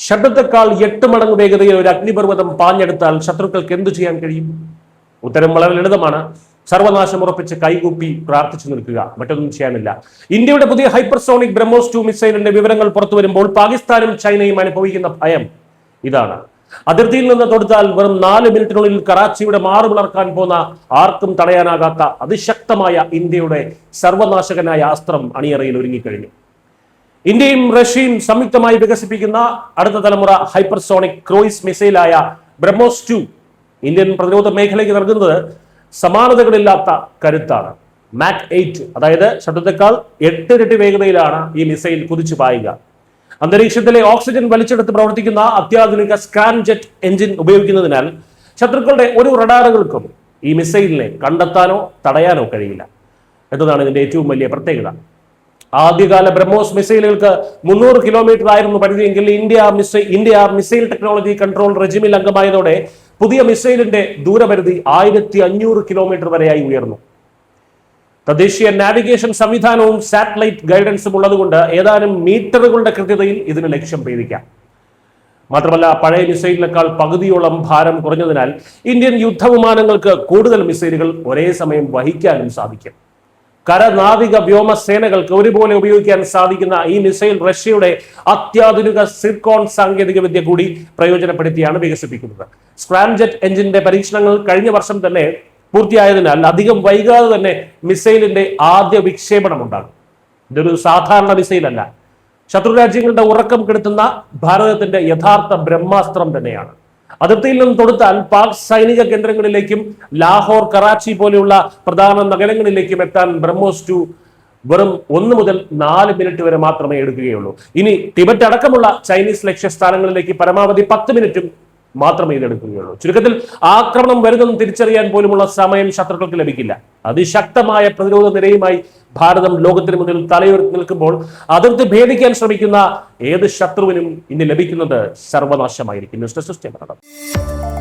ശബ്ദത്തെക്കാൾ 8 മടങ്ങ് വേഗതയിൽ ഒരു അഗ്നിപർവ്വതം പാഞ്ഞെടുത്താൽ ശത്രുക്കൾക്ക് എന്തു ചെയ്യാൻ കഴിയും? ഉത്തരം വളരെ ലളിതമാണ്. സർവനാശം ഉറപ്പിച്ച് കൈകൂപ്പി പ്രാർത്ഥിച്ചു നിൽക്കുക, മറ്റൊന്നും ചെയ്യാനില്ല. ഇന്ത്യയുടെ പുതിയ ഹൈപ്പർസോണിക് ബ്രഹ്മോസ് 2 മിസൈലിന്റെ വിവരങ്ങൾ പുറത്തു വരുമ്പോൾ പാകിസ്ഥാനും ചൈനയും അനുഭവിക്കുന്ന ഭയം ഇതാണ്. അതിർത്തിയിൽ നിന്ന് തൊടുത്താൽ വെറും 4 മിനിറ്റിനുള്ളിൽ കറാച്ചിയുടെ മാറുപിളർക്കാൻ പോന്ന ആർക്കും തടയാനാകാത്ത അതിശക്തമായ ഇന്ത്യയുടെ സർവനാശകനായ അസ്ത്രം അണിയറയിൽ ഒരുങ്ങിക്കഴിഞ്ഞു. ഇന്ത്യയും റഷ്യയും സംയുക്തമായി വികസിപ്പിക്കുന്ന അടുത്ത തലമുറ ഹൈപ്പർസോണിക് ക്രൂയിസ് മിസൈലായ ബ്രഹ്മോസ് 2 ഇന്ത്യൻ പ്രതിരോധ മേഖലയ്ക്ക് നൽകുന്നത് സമാനതകളില്ലാത്ത കരുത്താണ്. മാക് 8, അതായത് ശബ്ദത്തെക്കാൾ 8 ഇരട്ടി വേഗതയിലാണ് ഈ മിസൈൽ കുതിച്ചു പായുക. അന്തരീക്ഷത്തിലെ ഓക്സിജൻ വലിച്ചെടുത്ത് പ്രവർത്തിക്കുന്ന അത്യാധുനിക സ്കാൻജെറ്റ് എഞ്ചിൻ ഉപയോഗിക്കുന്നതിനാൽ ശത്രുക്കളുടെ ഒരു റഡാറുകൾക്കും ഈ മിസൈലിനെ കണ്ടെത്താനോ തടയാനോ കഴിയില്ല എന്നതാണ് ഇതിന്റെ ഏറ്റവും വലിയ പ്രത്യേകത. ആദ്യകാല ബ്രഹ്മോസ് മിസൈലുകൾക്ക് 300 കിലോമീറ്റർ ആയിരുന്നു പരിധിയെങ്കിൽ ഇന്ത്യ മിസൈൽ ടെക്നോളജി കൺട്രോൾ റെജിമിൽ അംഗമായതോടെ പുതിയ മിസൈലിന്റെ ദൂരപരിധി 1500 കിലോമീറ്റർ വരെയായി ഉയർന്നു. തദ്ദേശീയ നാവിഗേഷൻ സംവിധാനവും സാറ്റലൈറ്റ് ഗൈഡൻസും ഉള്ളതുകൊണ്ട് ഏതാനും മീറ്ററുകളുടെ കൃത്യതയിൽ ഇതിന് ലക്ഷ്യം ഭേദിക്കാം. മാത്രമല്ല, പഴയ മിസൈലിനേക്കാൾ പകുതിയോളം ഭാരം കുറഞ്ഞതിനാൽ ഇന്ത്യൻ യുദ്ധവിമാനങ്ങൾക്ക് കൂടുതൽ മിസൈലുകൾ ഒരേ സമയം വഹിക്കാനും സാധിക്കും. കര, നാവിക, വ്യോമ സേനകൾക്ക് ഒരുപോലെ ഉപയോഗിക്കാൻ സാധിക്കുന്ന ഈ മിസൈൽ റഷ്യയുടെ അത്യാധുനിക സിർക്കോൺ സാങ്കേതിക വിദ്യ കൂടി പ്രയോജനപ്പെടുത്തിയാണ് വികസിപ്പിക്കുന്നത്. സ്ക്രാംജെറ്റ് എഞ്ചിന്റെ പരീക്ഷണങ്ങൾ കഴിഞ്ഞ വർഷം തന്നെ പൂർത്തിയായതിനാൽ അധികം വൈകാതെ തന്നെ മിസൈലിന്റെ ആദ്യ വിക്ഷേപണം ഉണ്ടാകും. ഇതൊരു സാധാരണ മിസൈലല്ല, ശത്രു രാജ്യങ്ങളുടെ ഉറക്കം കെടുത്തുന്ന ഭാരതത്തിന്റെ യഥാർത്ഥ ബ്രഹ്മാസ്ത്രം തന്നെയാണ്. അതിർത്തിയിൽ നിന്ന് തൊടുത്താൽ പാക് സൈനിക കേന്ദ്രങ്ങളിലേക്കും ലാഹോർ, കറാച്ചി പോലെയുള്ള പ്രധാന നഗരങ്ങളിലേക്കും എത്താൻ ബ്രഹ്മോസ് 2 വെറും 1 മുതൽ 4 മിനിറ്റ് വരെ മാത്രമേ എടുക്കുകയുള്ളൂ. ഇനി ടിബറ്റ് അടക്കമുള്ള ചൈനീസ് ലക്ഷ്യസ്ഥാനങ്ങളിലേക്ക് പരമാവധി 10 മിനിറ്റും മാത്രമേ ഇതെടുക്കുകയുള്ളൂ. ചുരുക്കത്തിൽ ആക്രമണം വരുന്നെന്ന് തിരിച്ചറിയാൻ പോലുമുള്ള സമയം ശത്രുക്കൾക്ക് ലഭിക്കില്ല. അതിശക്തമായ പ്രതിരോധ നിരയുമായി ഭാരതം ലോകത്തിന് മുന്നിൽ തലയുയർത്തി നിൽക്കുമ്പോൾ അതിർത്തി ഭേദിക്കാൻ ശ്രമിക്കുന്ന ഏത് ശത്രുവിനും ഇനി ലഭിക്കുന്നത് സർവനാശമായിരിക്കും. News desk